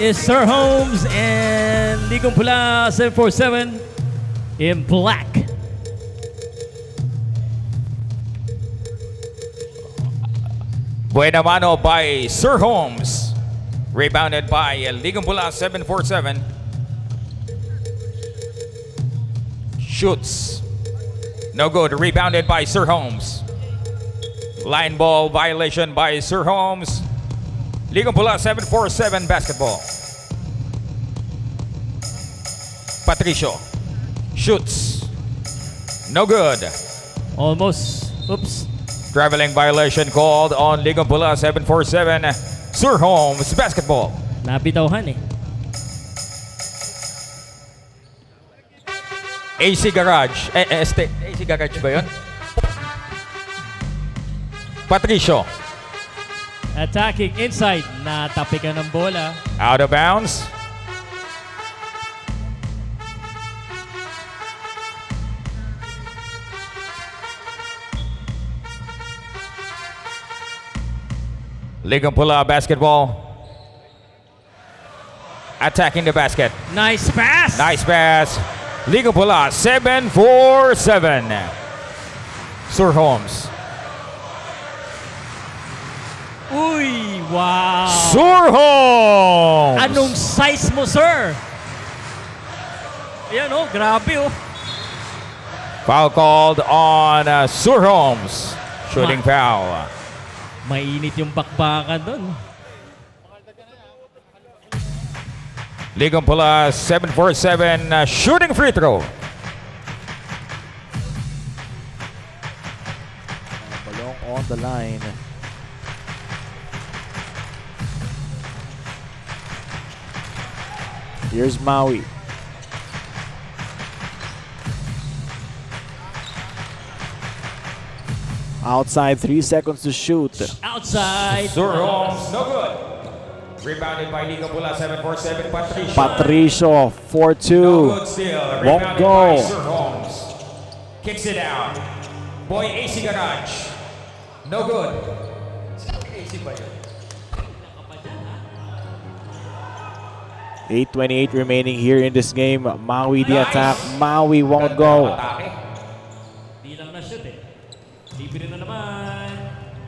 is Sir Holmes and Ligong Pula 747 in black. Buena mano by Sir Holmes. Rebounded by Ligong Pula 747. Shoots. No good. Rebounded by Sir Holmes. Line ball violation by Sir Holmes. Ligong Pula 747 basketball. Patricio. Shoots. No good. Almost. Oops. Traveling violation called on Ligong Pula 747. Sir Holmes basketball. Nabitawhan eh. AC Garage. AC Garage ba yun? Patricio. Attacking inside. Natapikan ng bola. Out of bounds. Ligong Pula basketball. Attacking the basket. Nice pass. Nice pass. Ligong Pula 747. Sir Holmes. Uy, wow. Sir Holmes. Anong size mo, sir? Ayan oh, grabe oh. Foul called on Sir Holmes. Shooting foul. Mainit yung bakbakan doon. Ligong Pula 747 shooting free throw. Balong on the line. Here's Maui. Outside, 3 seconds to shoot. Outside. Sir Holmes, no good. Rebounded by Ligong Pula 747 Patricio. Patricio, 4-2. No good still. Won't Rebounded go. by Sir Holmes. Kicks it out. Boy AC Garage. No good. AC ba yun? 8:28 remaining here in this game. Maui the attack. Maui won't go. Di lang na shoot eh. Libre na naman.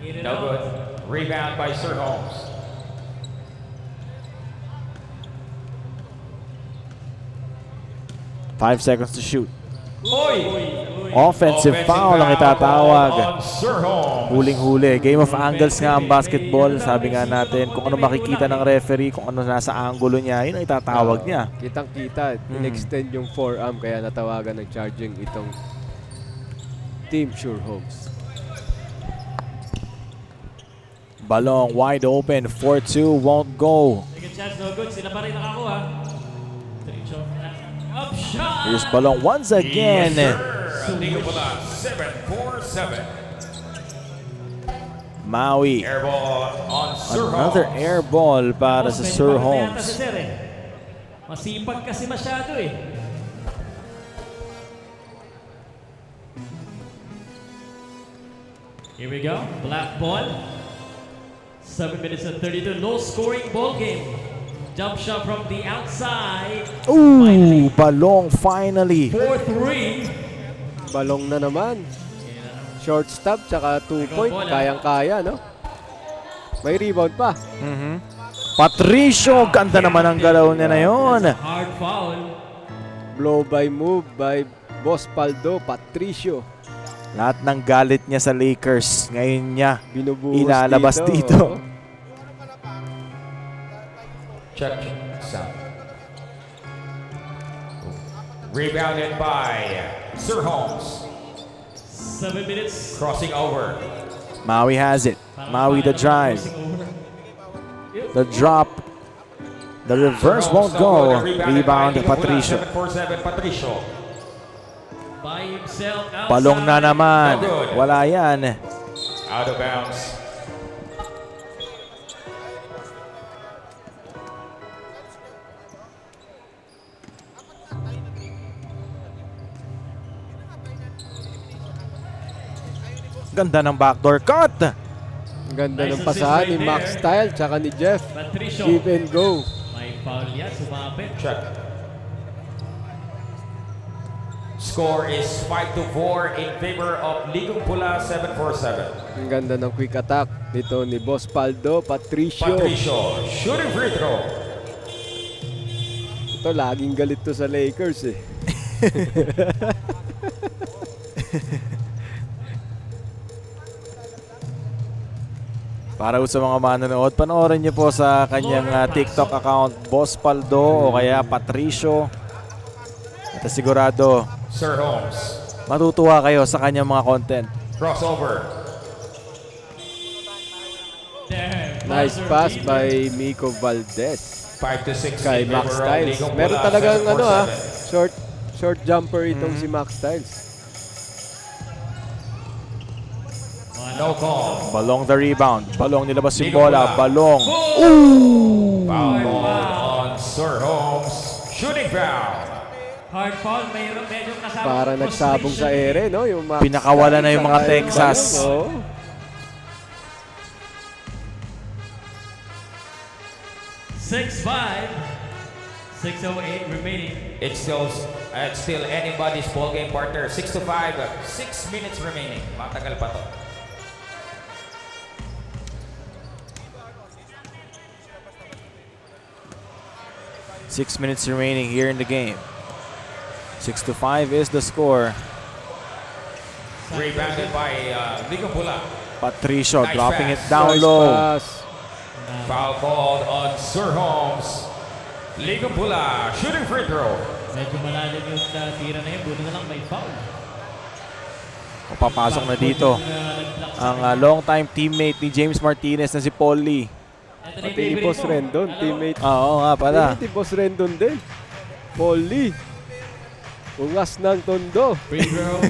In and No out. good. Rebound by Sir Holmes. Five seconds to shoot. Oy! Offensive foul ang itatawag. on Sir Holmes. Huling-huli. Game of angles nga ang basketball. Sabi nga natin, kung ano makikita ng referee, kung ano nasa angulo niya, yun ang itatawag niya. Kitang-kita, in-extend yung forearm kaya natawagan ng charging itong Team Sir Holmes. Balong wide open. 4-2 won't go. Second chance, no good. Sila pa rin nakakuha. Up shot. Here's Balong once again. Ligong Pula 747. Maui. Air ball on Sir Another Holmes. air ball para sa Medyo Sir maganda yata si Holmes. Sir eh. Masipag kasi masyado eh. Here we go. Black ball. 7 minutes and 32. Low scoring ball game. Jump shot from the outside. Ooh, Balong finally. 4-3. Balong na naman. Short stop tsaka 2-point. Kayang-kaya, no? May rebound pa. Patricio, ganda naman ang galaw niya na yun. Hard foul. Blow by move by Boss Paldo, Patricio. Lahat ng galit niya sa Lakers, ngayon niya Binubuhos ilalabas dito. Check. Sound. Rebounded by Sir Holmes. 7 minutes. Crossing over. Maui has it. Maui the drive. The drop. The reverse won't go. Rebound Patricio. 747 Patricio. By himself outside. Balong na naman. No good. Wala yan. Out of bounds. Ganda ng backdoor cut. Ang ganda ng pasahan ni Max Style tsaka ni Jeff. Patricio. Give and go. May foul yan, sumapit. Check. Score is 5-4 in favor of Ligong Pula 747. Ang ganda ng quick attack nito ni Boss Paldo, Patricio. Patricio, shooting free throw. Ito, laging galit to sa Lakers eh. Para sa mga manonood, panoorin niyo po sa kanyang TikTok account, Boss Paldo o kaya Patricio. At sigurado, Sir Holmes. matutuwa kayo sa kanyang mga content. Crossover. There, Nice buzzer pass beater. by Miko Valdez 5-6 kay in Max favor of Styles. Ligong Meron Pula talagang ano 747. short jumper itong si Max Styles. No call. Balong the rebound. Balong nilabas yung Ligong bola. Pula. Balong. Foul call on Sir Holmes. Shooting foul. Hard foul, medyo kasama. Para nagsabong sa ere, no? Yung Max Pinakawala na yung mga Styles, Texas. oh. Six 6:08 remaining. It's still anybody's ball game, partner. 6-5. 6 minutes remaining. Matagal pa to. Six minutes remaining here in the game. 6-5 is the score. Rebounded by Ligong Pula. Patricio Nice dropping pass. it down Nice low. pass. Foul called on Sir Holmes. Ligong Pula. Shooting free throw. Medyo malalim yung tira na yun. Buti na lang may foul. O, papasok na dito ang long-time teammate ni James Martinez na si Paul Lee. Pati ni Boss Rendon, teammate. Oo nga pala. Pati Boss Rendon din. Paul Lee. Ungas ng tondo. Free throw.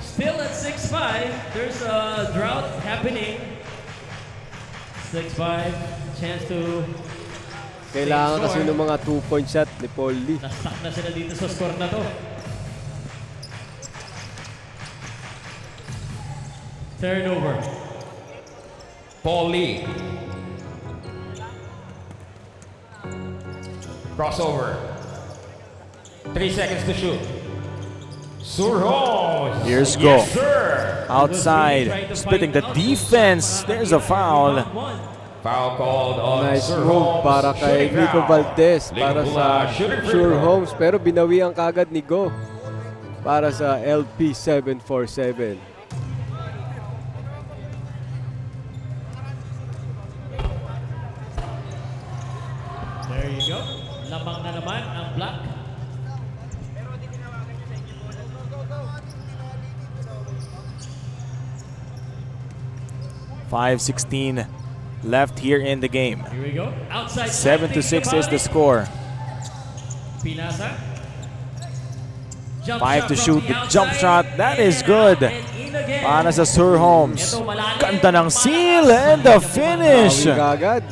Still at 6-5. There's a drought happening. 6-5. Chance to Kailangan save kasi score. ng mga 2-point shot ni Paul Lee. Na-stuck na sila dito sa score na to. Turnover. Paul Lee. Crossover. 3 seconds to shoot. Sir Holmes. Here's go. Yes, sir. Outside, splitting the defense. There's a foul. Foul called on Nice Sir move Holmes. para kay Shooting Nico foul. Valdez Ligong para Pula, sa shooting free Sure throw. Homes, pero binawian kagad ni Go para sa LP 747. There you go. Lamang na naman ang black. .5:16 left here in the game. Here we go. Outside. 7-6 is the score. Pinasa. 5 to shoot. The jump shot. That is good. Para sa Sir Holmes. Ganda ng seal and the finish. Bawi kagad.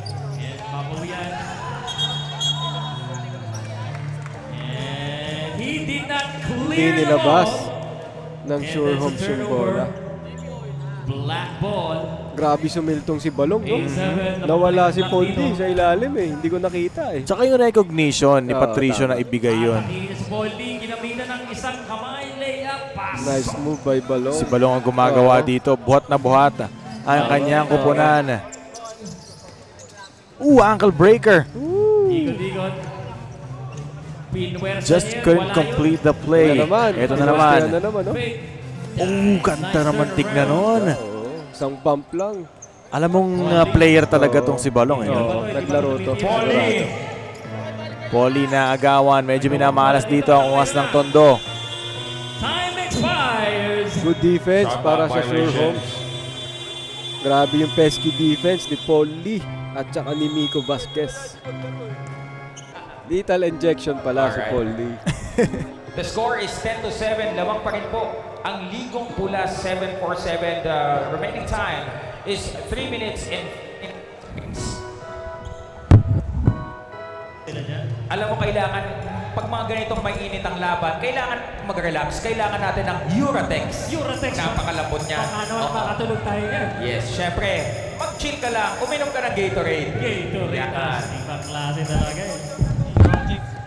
And he did not Hindi clear the nilabas ball. ng And Sure it's a Homes yung turnover. bola. Black ball. Grabe sumiltong si Balong, no? 8-7. Nawala si Paul D sa ilalim eh. Hindi ko nakita eh. Tsaka yung recognition ni Oo, Patricio tama. na ibigay yun. Si Paul Lee, ginamitan ng isang kamay, layup, pass. Nice move by Balong. Si Balong ang gumagawa Oo. dito. Buhat na buhat ang kanyang kupunan. Ankle breaker. Ikot-ikot. Pinwersa Just niya, couldn't wala complete yun. the play. Ito naman. Ito na Kaya naman. na naman, no? Fake. Ganda naman tignan nun. Oo, isang bump lang. Alam mong player talaga tong si Balong. Eh. Oo, naglaro to. Paul Lee. Poli na agawan. Medyo minamalas dito ang uwas ng tondo. Time expires. Good defense Shot para clock sa Sure violation. Homes. Grabe yung pesky defense ni Paul Lee at saka ni Miko Vasquez. Lethal injection pala si Alright. Paul Lee. The score is 10-7. Lamang pa rin po ang Ligong Pula 747. The remaining time is 3 minutes and alam mo, kailangan, pag mga ganitong may init ang laban, kailangan mag-relax. Kailangan natin ng Uratex. Uratex. Napakalambot niya. Paano Oo. makatulog tayo niyan? Yes, syempre. Chill ka lang. Uminom ka ng Gatorade. Gatorade. Yan. Ibang klase talaga eh.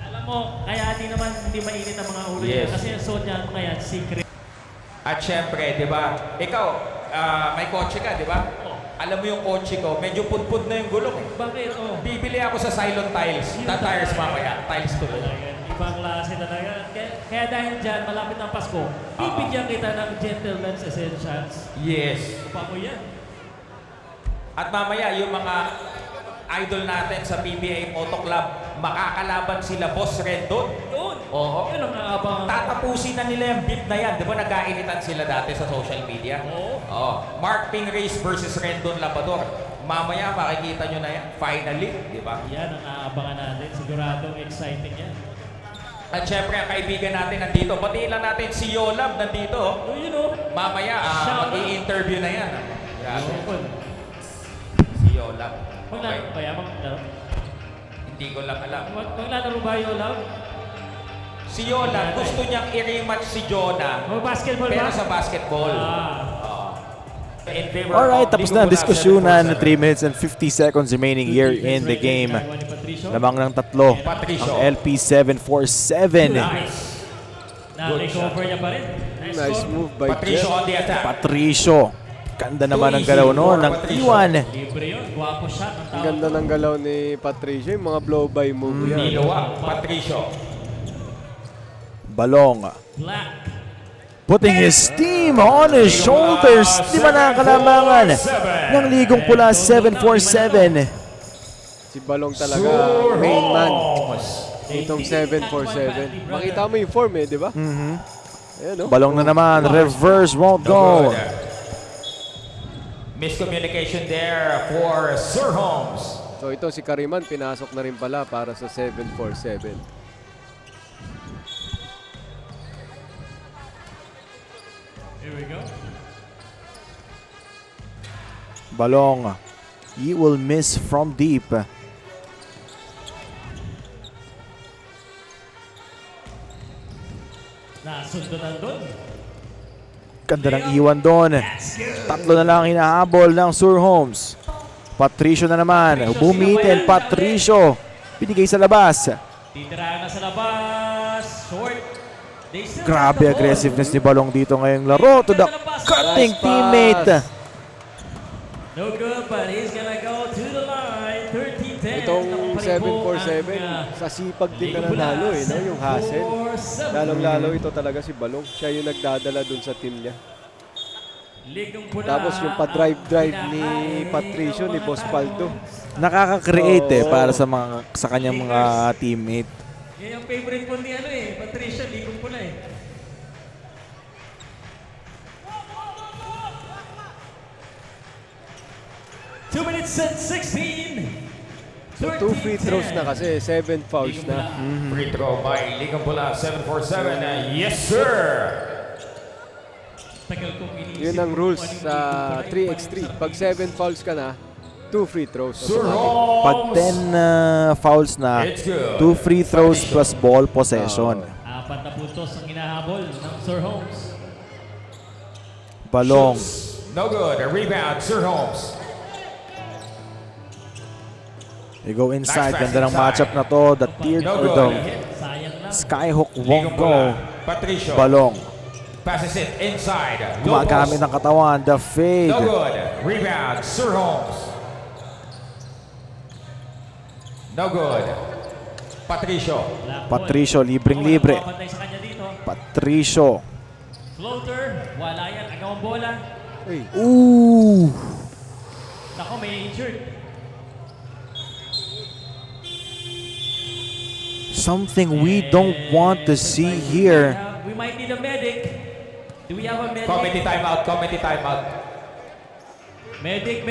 Alam mo, kaya hindi mainit ang mga ulo niya. Yes. Kasi ang suot niya, ano kaya, secret. At syempre, di ba? Ikaw, may kotse ka, di ba? Alam mo yung kotse ko, medyo pudpud na yung gulong. Bakit? Oh. Bibili ako sa Cylon Tiles. Tires mamaya. Tiles tuloy. Ibang klase talaga. Kaya dahil dyan, malapit ng Pasko, bibigyan kita ng Gentleman's Essentials. Yes. Pa mo yan. At mamaya, yung mga idol natin sa PBA Moto Club, makakalaban sila Boss Rendon. Yun. Oo. Yun ang aabangan. Tatapusin na nila yung beat na yan. Di ba nagkainitan sila dati sa social media? Oo. Oo. Mark Pingrace versus Rendon Labrador. Mamaya makikita nyo na yan. Finally, di ba? Yan ang aabangan natin. Siguradong exciting yan. At syempre, ang kaibigan natin nandito. Batiin lang natin si Yolab nandito. Oh, you know. Mamaya, Shout out. mag-i-interview na yan. Grabe. Yun. Si Yolab. Maglaro ba yan? Maglaro? Hindi ko lang alam. Maglalaro ba yung love? Si Yolab, gusto niyang i-rematch si Jonah. Basketball Pero ba? sa basketball. In favor Alright, of tapos na ang Ligo diskusyonan. Bula 3 minutes and 50 seconds remaining here in the game. Lamang ng tatlo. Patricio. Ang LP 747. Nice. Na-recover niya pa rin. Nice move by Patricio Jeff. on the attack. Patricio. Ganda naman ang galaw noon ng Iwan. Libre yun. Guwapo shot. Ang Ang tawag. ganda ng galaw ni Patricio, yung mga blow-by move yan. Niluwa, Patricio. Balong. Black. Putting his team on his shoulders. Di ba nakakalamangan ng Ligong Pula 747. Si Balong talaga, main man. Itong 747. Makita mo yung form eh, di ba? Ayan, oh. Balong na naman. Reverse won't go. Miscommunication there for Sir Holmes. So ito si Kariman, pinasok na rin pala para sa 747. Here we go. Balong. He will miss from deep. Nasundutan doon. Ganda ng Iwan doon. Tatlo na lang hinahabol ng Sir Holmes. Patricio na naman. Bumitin. Patricio. Binigay sa labas. Titirahan na sa labas. Short. They still Grabe have the ball. aggressiveness ni Balong dito ngayong laro. To the cutting Nice pass. teammate. No good, but he's gonna go to the line. 13-10. Itong Nakuha pa rin po 747, ang, sa sipag din na Ligong Pula, nanalo eh, no? Yung hassle. 747. Lalong-lalo ito talaga si Balong. Siya yung nagdadala dun sa team niya. Ligong Pula Tapos yung pa-drive-drive ni ang Patricio, ni Boss Paldo. Nakaka-create Oo. para sa kanyang mga teammate. Yan yung favorite po ni Patricia, Ligong Pula eh. Two minutes and 16. So 2 free throws na kasi, 7 fouls na. Free throw by Ligang Pula 747. Yes, sir! Tagal kong iniisip. Yun ang rules sa 3x3. Pag 7 fouls ka na, 2 free throws. Sir Pag Holmes! 10 fouls na, It's good. 2 free throws plus ball possession. 4 na puntos ang hinahabol ng Sir Holmes. Balong. No good. A rebound, Sir Holmes. You go inside. Nice pass Ganda ng inside. matchup na to. The tiered No or good. the Sayang lang. skyhook Ligang won't go. Pula. Patricio. Balong. Passes it inside. Gumagamit ng katawan. The fade. No good. Rebound, Sir Holmes. No good. Patricio. Black ball. Patricio, libreng-libre. Walang makapantay sa kanya dito. Patricio. Floater. Wala yan. Agawang bola. Hey, Ooh. Nako, may injured. Something we don't want to see here. We might need a medic. Do we have a medic? Committee timeout. Committee timeout. Medic.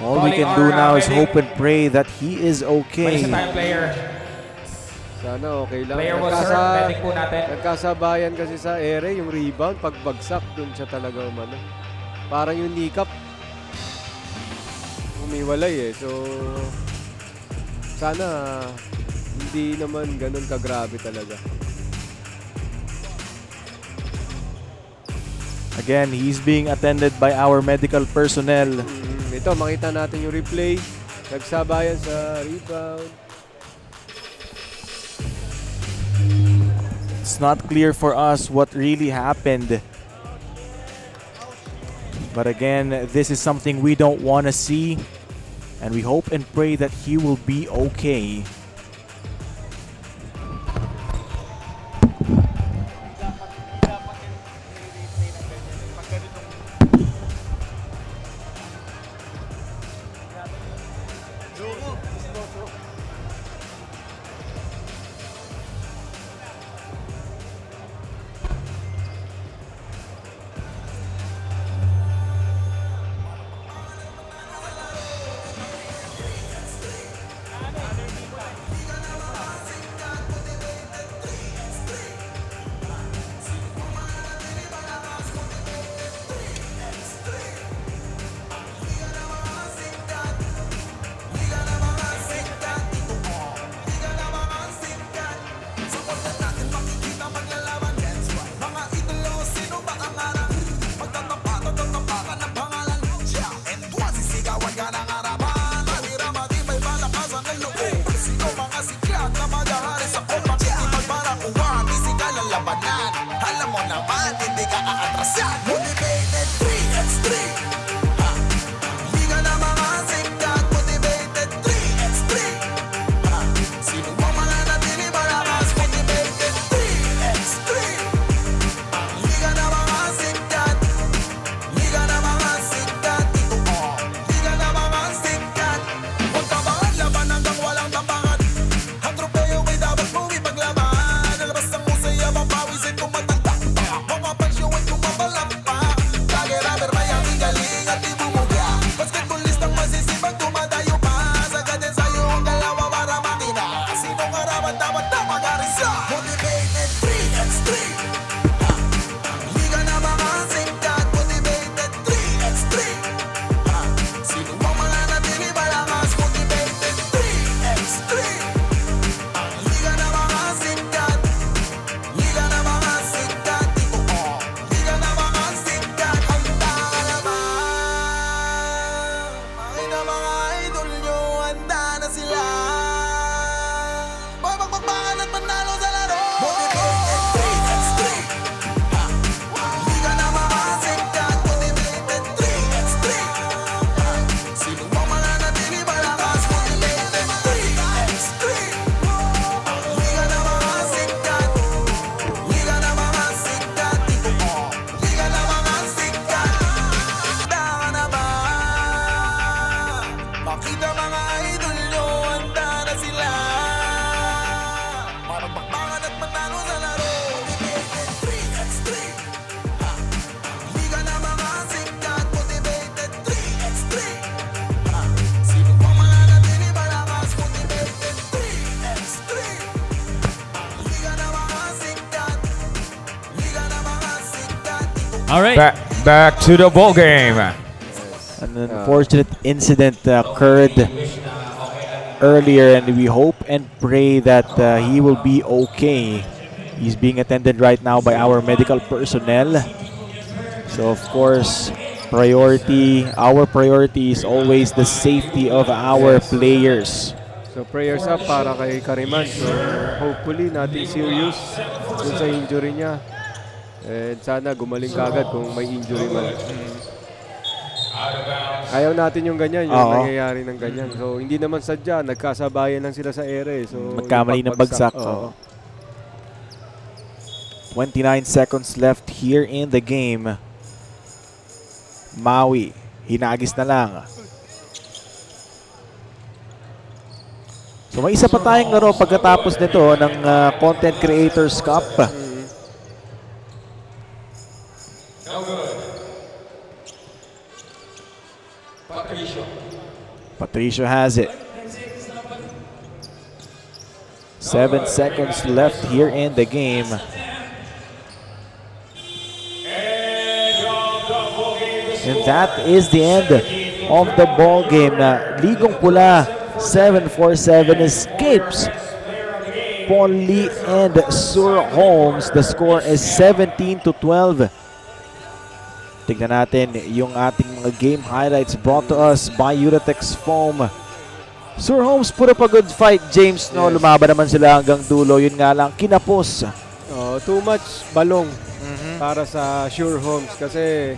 All we can do now is hope and pray that he is May okay. isa tayong player. sana okay lang. Player was hurt. Medic po natin. Nagkasabayan kasi sa ere, yung rebound, pagbagsak, dun siya talaga umano. Parang yung kneecap, umiwalay eh. So, sana hindi naman ganun kagrabe talaga. Again, he's being attended by our medical personnel. Ito, makita natin yung replay. Nagsabayan sa rebound. It's not clear for us what really happened. But again, this is something we don't want to see. And we hope and pray that he will be okay. All right. Back to the ball game. An unfortunate incident occurred earlier, and we hope and pray that he will be okay. He's being attended right now by our medical personnel. So of course, our priority is always the safety of our players. So prayers up para kay Kariman. So hopefully natin serious dun sa injury niya. And sana gumaling kagad kung may injury man. Ayaw natin yung ganyan, yung nangyayari ng ganyan. So hindi naman sadya, nagkasabayan lang sila sa ere. So magkamali ng bagsak. 29 seconds left here in the game. Maui, hinagis na lang. So may isa pa tayong laro pagkatapos nito ng Content Creators Cup. Patricio has it. 7 seconds left here in the game. And that is the end of the ball game. Ligong Pula 747 escapes Ponli and Sur Holmes. The score is 17-12. Tignan natin yung ating mga game highlights brought to us by Uratex Foam. Sir Holmes, puro pa good fight, James. No, Yes. lumaban naman sila hanggang dulo. Yun nga lang, kinapos. Too much balong para sa Sure Homes kasi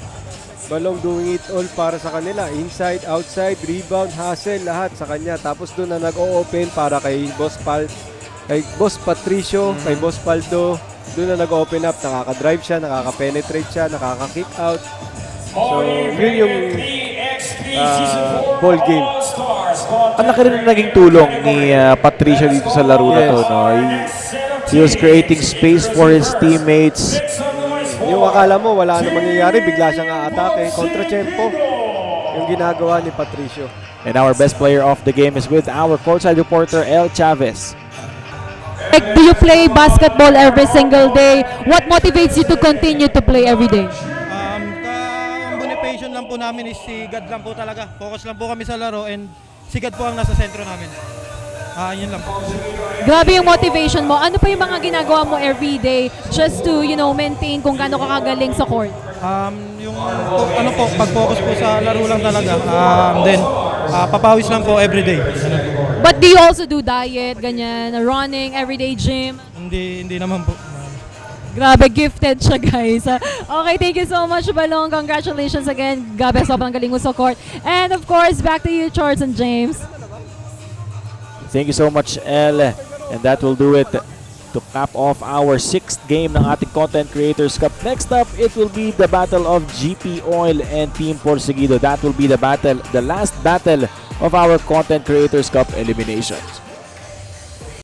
balong doing it all para sa kanila. Inside, outside, rebound, hustle, lahat sa kanya. Tapos doon na nag-o-open para kay Boss Patricio, kay Boss Paldo. Doon na nag-open up, nakaka-drive siya, nakaka-penetrate siya, nakaka-kick out. So, yun yung ball game. Ang laki rin na naging tulong ni Patricio dito sa laro na to. Yes. No? He was creating space for his teammates. Yung akala mo wala na mangyayari, bigla siyang a-atake. Kontra-tempo yung ginagawa ni Patricio. And our best player of the game is with our courtside reporter, El Chavez. Like, do you play basketball every single day? What motivates you to continue to play every day? Ang motivation lang po namin is si God lang po talaga. Focus lang po kami sa laro and si God po ang nasa sentro namin. Yun lang po. Grabe yung motivation mo. Ano pa yung mga ginagawa mo every day just to, maintain kung gaano ka kagaling sa court? Pag-focus po sa laro lang talaga. Then, papawis lang po every day. But do you also do diet, ganyan, running, everyday gym? Hindi naman po. Grabe, gifted siya, guys. Okay, thank you so much, Balong. Congratulations again. Gabe, sobrang galing mo sa court. And of course, back to you, Charles and James. Thank you so much, El. And that will do it to cap off our 6th game ng ating Content Creators Cup. Next up, it will be the battle of GP Oil and Team Porseguido. That will be the last battle of our Content Creators Cup eliminations.